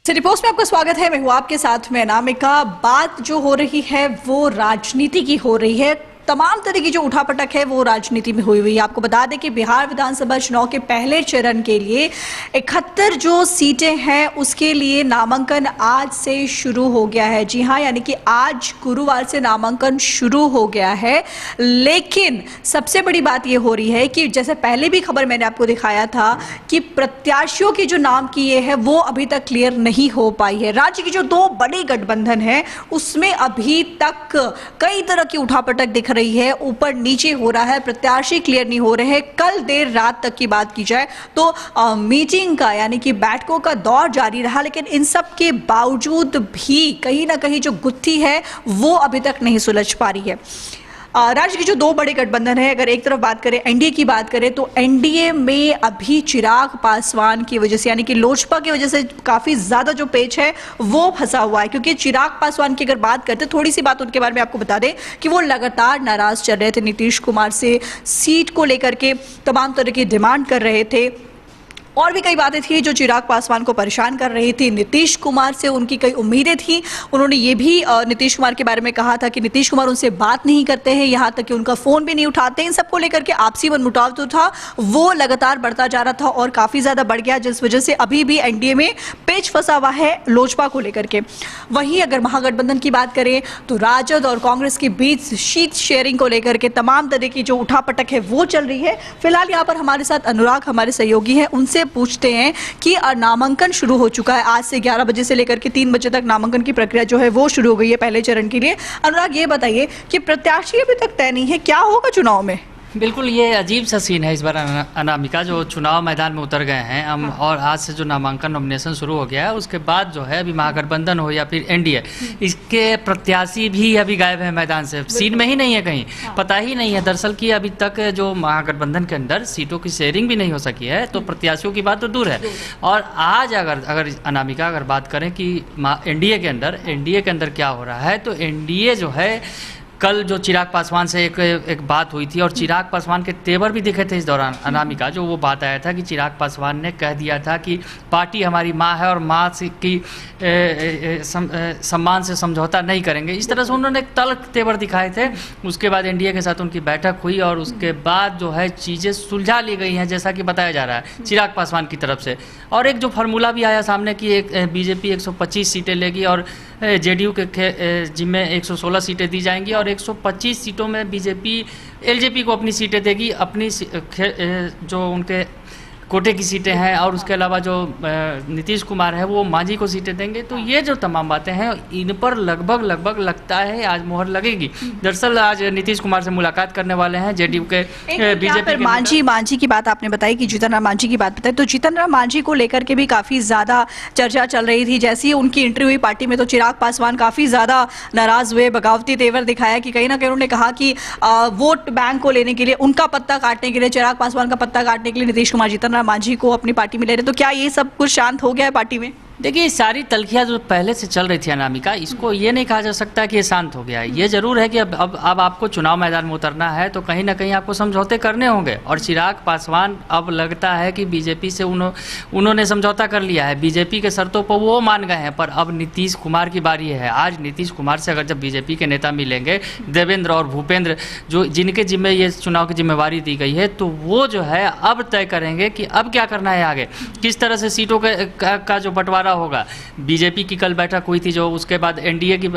City post में आपका स्वागत है। मैं हूं आपके साथ में अनामिका। बात जो हो रही है वो राजनीति की हो रही है। तमाम तरह की जो उठापटक है वो राजनीति में हुई है। आपको बता दें कि बिहार विधानसभा चुनाव के पहले चरण के लिए 71 जो सीटें हैं उसके लिए नामांकन आज से शुरू हो गया है। जी हां, यानी कि आज गुरुवार से नामांकन शुरू हो गया है। लेकिन सबसे बड़ी बात ये हो रही है कि जैसे पहले भी खबर मैंने आपको दिखाया था कि प्रत्याशियों के जो नाम किए हैं वो अभी तक क्लियर नहीं हो पाई है। राज्य की जो दो बड़े गठबंधन है उसमें अभी तक कई तरह की उठापटक दिख रही है, ऊपर नीचे हो रहा है, प्रत्याशी क्लियर नहीं हो रहे हैं। कल देर रात तक की बात की जाए तो मीटिंग का यानी कि बैठकों का दौर जारी रहा, लेकिन इन सब के बावजूद भी कहीं ना कहीं जो गुत्थी है वो अभी तक नहीं सुलझ पा रही है। राज्य के जो दो बड़े गठबंधन है, अगर एक तरफ बात करें एनडीए की बात करें तो एनडीए में अभी चिराग पासवान की वजह से यानी कि लोजपा की वजह से काफी ज्यादा जो पेच है वो फंसा हुआ है। क्योंकि चिराग पासवान की अगर बात करते, थोड़ी सी बात उनके बारे में आपको बता दें कि वो लगातार नाराज चल रहे थे नीतीश कुमार से, सीट को लेकर के तमाम तरह की डिमांड कर रहे थे और भी कई बातें थी जो चिराग पासवान को परेशान कर रही थी। नीतीश कुमार से उनकी कई उम्मीदें थी। उन्होंने ये भी नीतीश कुमार के बारे में कहा था कि नीतीश कुमार उनसे बात नहीं करते हैं, यहाँ तक कि उनका फोन भी नहीं उठाते। इन सबको लेकर के आपसी मनमुटाव जो था वो लगातार बढ़ता जा रहा था और काफी ज्यादा बढ़ गया, जिस वजह से अभी भी एनडीए में पेच फंसा हुआ है लोजपा को लेकर के। वहीं अगर महागठबंधन की बात करें तो राजद और कांग्रेस के बीच सीट शेयरिंग को लेकर के तमाम तरह की जो उठापटक है वो चल रही है। फिलहाल यहाँ पर हमारे साथ अनुराग हमारे सहयोगी हैं, उनसे पूछते हैं कि नामांकन शुरू हो चुका है। आज से 11 बजे से लेकर के 3 बजे तक नामांकन की प्रक्रिया जो है वो शुरू हो गई है पहले चरण के लिए। अनुराग, ये बताइए कि प्रत्याशी अभी तक तय नहीं है, क्या होगा चुनाव में? बिल्कुल, ये अजीब सा सीन है इस बार अनामिका, जो चुनाव मैदान में उतर गए हैं हम। और आज से जो नामांकन नॉमिनेशन शुरू हो गया है उसके बाद जो है अभी महागठबंधन हो या फिर एनडीए, इसके प्रत्याशी भी अभी गायब है मैदान से, सीन में ही नहीं है, कहीं पता ही नहीं है दरअसल कि अभी तक जो महागठबंधन के अंदर सीटों की शेयरिंग भी नहीं हो सकी है, तो प्रत्याशियों की बात तो दूर है। और आज अगर अनामिका अगर बात करें कि एनडीए के अंदर क्या हो रहा है, तो एनडीए जो है कल जो चिराग पासवान से एक बात हुई थी और चिराग पासवान के तेवर भी दिखे थे इस दौरान अनामिका। जो वो बात आया था कि चिराग पासवान ने कह दिया था कि पार्टी हमारी माँ है और माँ की सम्मान से समझौता नहीं करेंगे, इस तरह से उन्होंने एक तल्ख तेवर दिखाए थे। उसके बाद एनडीए के साथ उनकी बैठक हुई और उसके बाद जो है चीज़ें सुलझा ली गई हैं, जैसा कि बताया जा रहा है चिराग पासवान की तरफ से। और एक जो फार्मूला भी आया सामने कि एक बीजेपी 125 सीटें लेगी और जेडीयू के जिम्मे 116 सीटें दी जाएंगी और 125 सीटों में बीजेपी एलजेपी को अपनी सीटें देगी, अपनी जो उनके कोटे की सीटें हैं, और उसके अलावा जो नीतीश कुमार है वो मांझी को सीटें देंगे। तो ये जो तमाम बातें हैं इन पर लगभग लगता है आज मोहर लगेगी। दरअसल आज नीतीश कुमार से मुलाकात करने वाले हैं जेडीयू के बीजेपी के। मांझी की बात आपने बताई कि जीतन राम मांझी की बात बताई, तो जीतन राम मांझी को लेकर के भी काफी ज्यादा चर्चा चल रही थी। जैसे ही उनकी एंट्री हुई पार्टी में तो चिराग पासवान काफी ज्यादा नाराज हुए, बगावती तेवर दिखाया कि कहीं ना कहीं उन्होंने कहा कि वोट बैंक को लेने के लिए, उनका पत्ता काटने के लिए, चिराग पासवान का पत्ता काटने के लिए नीतीश कुमार जीतन मांझी को अपनी पार्टी में ले रहे। तो क्या ये सब कुछ शांत हो गया है पार्टी में? देखिए, सारी तल्खियाँ जो पहले से चल रही थी अनामिका, इसको ये नहीं कहा जा सकता कि ये शांत हो गया है। ये जरूर है कि अब आपको चुनाव मैदान में उतरना है तो कहीं ना कहीं आपको समझौते करने होंगे। और चिराग पासवान अब लगता है कि बीजेपी से उन्होंने समझौता कर लिया है, बीजेपी के शर्तों पर वो मान गए हैं। पर अब नीतीश कुमार की बारी है। आज नीतीश कुमार से अगर जब बीजेपी के नेता मिलेंगे, देवेंद्र और भूपेंद्र, जो जिनके जिम्मे ये चुनाव की जिम्मेवारी दी गई है, तो वो जो है अब तय करेंगे कि अब क्या करना है आगे, किस तरह से सीटों का जो बंटवारा होगा। बीजेपी की कल बैठक हुई थी, जो उसके बाद एनडीए की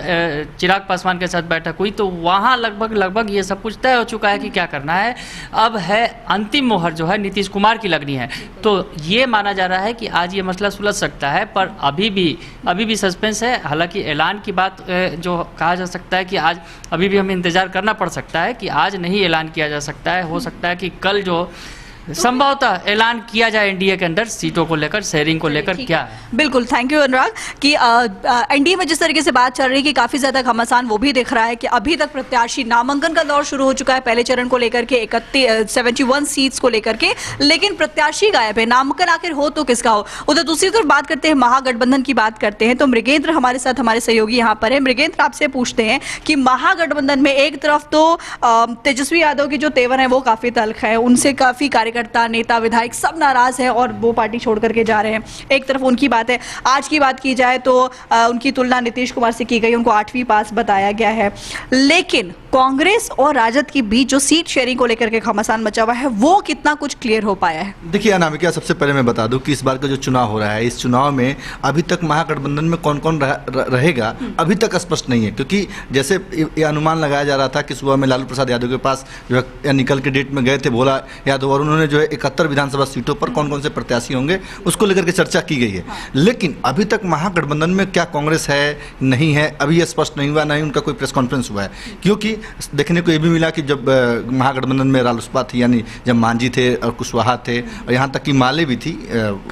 चिराग पासवान के साथ बैठक हुई, तो वहां लगभग ये सब कुछ तय हो चुका है कि क्या करना है। अब है अंतिम मोहर जो है नीतीश कुमार की लगनी है। तो ये माना जा रहा है कि आज ये मसला सुलझ सकता है, पर अभी भी सस्पेंस है। हालांकि ऐलान की बात जो कहा जा सकता है कि आज अभी भी हमें इंतजार करना पड़ सकता है कि आज नहीं ऐलान किया जा सकता है। हो सकता है कि कल जो संभवतः ऐलान किया जाए एनडीए के अंदर सीटों को लेकर, शेयरिंग को लेकर क्या है। बिल्कुल, थैंक यू अनुराग। कि एनडीए में जिस तरीके से बात चल रही है कि काफी ज्यादा घमासान वो भी दिख रहा है कि अभी तक प्रत्याशी, नामांकन का दौर शुरू हो चुका है पहले चरण को लेकर के 71 सीट्स को लेकर के, लेकिन प्रत्याशी गायब है। नामांकन आखिर हो तो किसका हो। उधर दूसरी तरफ बात करते हैं, महागठबंधन की बात करते हैं, तो मृगेंद्र हमारे साथ, हमारे सहयोगी यहाँ पर है। मृगेंद्र, आपसे पूछते हैं कि महागठबंधन में एक तरफ तो तेजस्वी यादव की जो तेवर है वो काफी तल्ख है, उनसे काफी कार्य कार्यकर्ता, नेता, विधायक सब नाराज है और वो पार्टी छोड़ करके जा रहे हैं। एक तरफ उनकी बात है, आज की बात की जाए तो उनकी तुलना नीतीश कुमार से की गई, उनको 8वीं पास बताया गया है। लेकिन कांग्रेस और राजद के बीच जो सीट शेयरिंग को लेकर के घमासान मचा हुआ है, वो कितना कुछ क्लियर हो पाया है? देखिए अनामिका, सबसे पहले मैं बता दूं कि इस बार का जो चुनाव हो रहा है, इस चुनाव में अभी तक महागठबंधन में कौन कौन रहेगा अभी तक स्पष्ट नहीं है। क्योंकि जैसे ये अनुमान लगाया जा रहा था कि सुबह में लालू प्रसाद यादव के पास जो है निकल के डेट में गए थे भोला यादव, और उन्होंने जो है 71 विधानसभा सीटों पर कौन कौन से प्रत्याशी होंगे उसको लेकर के चर्चा की गई है। लेकिन अभी तक महागठबंधन में क्या कांग्रेस है नहीं है अभी ये स्पष्ट नहीं हुआ, नहीं उनका कोई प्रेस कॉन्फ्रेंस हुआ है। क्योंकि देखने को ये भी मिला कि जब महागठबंधन में रालोसपा थी, यानी जब मांझी थे और कुशवाहा थे और यहाँ तक कि माले भी थी,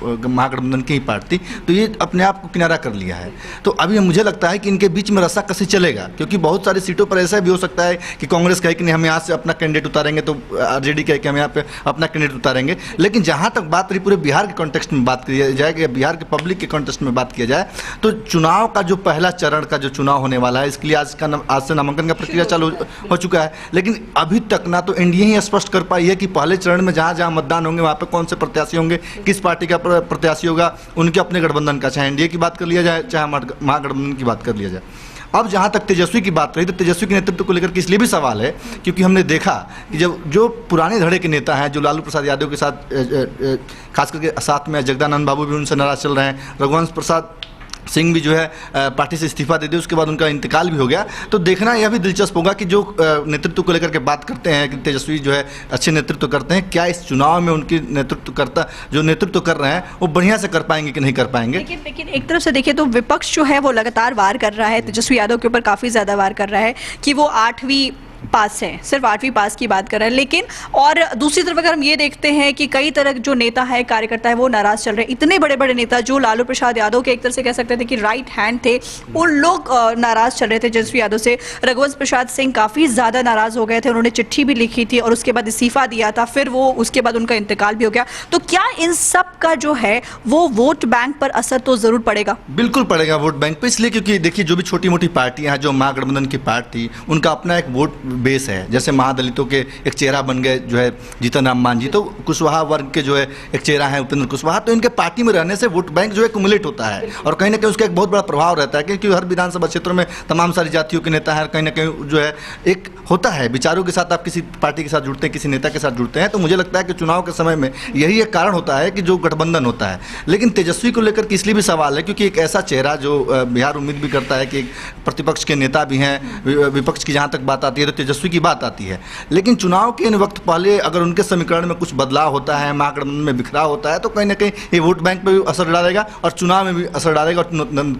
महागठबंधन की ही पार्टी, तो ये अपने आप को किनारा कर लिया है। तो अभी मुझे लगता है कि इनके बीच में रस्साकसी चलेगा, क्योंकि बहुत सारी सीटों पर ऐसा भी हो सकता है कि कांग्रेस कहे कि नहीं हम यहाँ से अपना कैंडिडेट उतारेंगे, तो आरजेडी कहे कि हम यहाँ पे अपना कैंडिडेट उतारेंगे। लेकिन जहाँ तक बात रही पूरे बिहार के कॉन्टेक्स्ट में बात किया जाए या बिहार के पब्लिक के कॉन्टेक्स्ट में बात किया जाए, तो चुनाव का जो पहला चरण का जो चुनाव होने वाला है, इसके लिए आज से नामांकन का प्रक्रिया चालू हो चुका है। लेकिन अभी तक ना तो एनडीए ही स्पष्ट कर पाई है कि पहले चरण में जहाँ जहाँ मतदान होंगे वहाँ पे कौन से प्रत्याशी होंगे, किस पार्टी का प्रत्याशी होगा, उनके अपने गठबंधन का, चाहे एनडीए की बात कर लिया जाए चाहे महागठबंधन की बात कर लिया जाए। अब जहाँ तक तेजस्वी की बात रही, तो तेजस्वी के नेतृत्व को लेकर के इसलिए भी सवाल है क्योंकि हमने देखा कि जब जो पुराने धड़े के नेता हैं, जो लालू प्रसाद यादव के साथ खास करके साथ में जगदानंद बाबू भी उनसे नाराज चल रहे हैं, रघुवंश प्रसाद सिंह भी जो है पार्टी से इस्तीफा दे दिया, उसके बाद उनका इंतकाल भी हो गया। तो देखना यह भी दिलचस्प होगा कि जो नेतृत्व को लेकर के बात करते हैं कि तेजस्वी जो है अच्छे नेतृत्व करते हैं, क्या इस चुनाव में उनकी जो नेतृत्व कर रहे हैं वो बढ़िया से कर पाएंगे कि नहीं कर पाएंगे। लेकिन एक तरफ से देखिए तो विपक्ष जो है वो लगातार वार कर रहा है, तेजस्वी यादव के ऊपर काफ़ी ज़्यादा वार कर रहा है कि वो 8वीं पास है, सिर्फ 8वीं पास की बात कर रहे हैं। लेकिन और दूसरी तरफ अगर हम ये देखते हैं कि कई तरह जो नेता है, कार्यकर्ता है, वो नाराज चल रहे हैं। इतने बड़े बड़े नेता जो लालू प्रसाद यादव के एक तरह से कह सकते थे कि राइट हैंड थे, उन लोग नाराज चल रहे थे तेजस्वी यादव से। रघुवंश प्रसाद सिंह काफ़ी ज़्यादा नाराज हो गए थे, उन्होंने चिट्ठी भी लिखी थी और उसके बाद इस्तीफा दिया था, फिर वो उसके बाद उनका इंतकाल भी हो गया। तो क्या इन सब का जो है वो वोट बैंक पर असर तो ज़रूर पड़ेगा? बिल्कुल पड़ेगा वोट बैंक पर, इसलिए क्योंकि देखिए जो भी छोटी मोटी पार्टियां हैं, जो महागठबंधन की पार्टी, उनका अपना एक वोट बेस है। जैसे महादलितों के एक चेहरा बन गए जो है जीतन राम मांझी, तो कुशवाहा वर्ग के जो है एक चेहरा है उपेंद्र कुशवाहा। तो इनके पार्टी में रहने से वोट बैंक जो है कुमुलेट होता है और कहीं ना कहीं उसका एक बहुत बड़ा प्रभाव रहता है, क्योंकि हर विधानसभा क्षेत्रों में तमाम सारी जातियों के नेता हैं। कहीं ना कहीं जो है एक होता है विचारों के साथ आप किसी पार्टी के साथ जुड़ते हैं, किसी नेता के साथ जुड़ते हैं। तो मुझे लगता है कि चुनाव के समय में यही एक कारण होता है कि जो गठबंधन होता है। लेकिन तेजस्वी को लेकर के इसलिए भी सवाल है क्योंकि एक ऐसा चेहरा जो बिहार उम्मीद भी करता है कि प्रतिपक्ष के नेता भी हैं, विपक्ष की जहाँ तक बात आती है तो तेजस्वी की बात आती है। लेकिन चुनाव के इन वक्त पहले अगर उनके समीकरण में कुछ बदलाव होता है, महागठबंधन में बिखराव होता है, तो कहीं ना कहीं ये वोट बैंक पर भी असर डालेगा और चुनाव में भी असर डालेगा और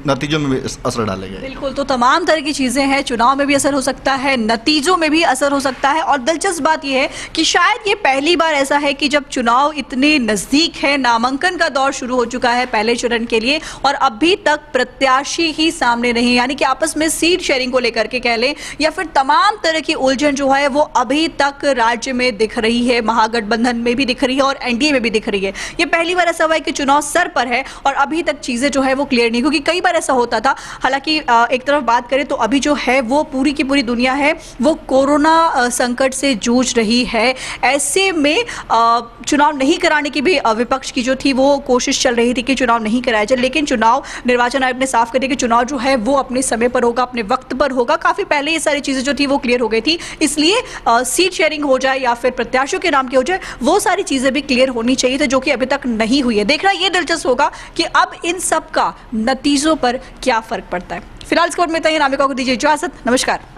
नतीजों में भी असर डालेगा। बिल्कुल, तो तमाम तरह की चीज़ें हैं, चुनाव में भी असर हो सकता है, नतीजों में भी असर हो सकता है। और दिलचस्प बात यह है कि शायद ये पहली बार ऐसा है कि जब चुनाव इतने नज़दीक है, नामांकन का दौर शुरू हो चुका है पहले चरण के लिए और अभी तक प्रत्याशी ही सामने नहीं, यानी कि आपस में सीट शेयरिंग को लेकर के कह लें या फिर तमाम तरह की उलझन जो है वो अभी तक राज्य में दिख रही है, महागठबंधन में भी दिख रही है और एनडीए में भी दिख रही है। ये पहली बार ऐसा हुआ है कि चुनाव सर पर है और अभी तक चीजें जो है वो क्लियर नहीं, क्योंकि कई बार ऐसा होता था। हालांकि एक तरफ बात करें तो अभी जो है वो पूरी की पूरी दुनिया है वो कोरोना संकट से जूझ रही है। ऐसे में चुनाव नहीं कराने की भी विपक्ष की जो थी वो कोशिश चल रही थी कि चुनाव नहीं कराया जाए, लेकिन चुनाव निर्वाचन आयोग ने साफ कर दिया कि चुनाव जो है वो अपने समय पर होगा, अपने वक्त पर होगा। काफी पहले ये सारी चीजें जो थी वो क्लियर हो गई थी, इसलिए सीट शेयरिंग हो जाए या फिर प्रत्याशियों के नाम की हो जाए, वो सारी चीजें भी क्लियर होनी चाहिए थी, जो कि अभी तक नहीं हुई है। देखना ये दिलचस्प होगा कि अब इन सब का नतीजों पर क्या फर्क पड़ता है। फिलहाल स्कोर में इतना ही। अनामिका को दीजिए इजाजत, नमस्कार।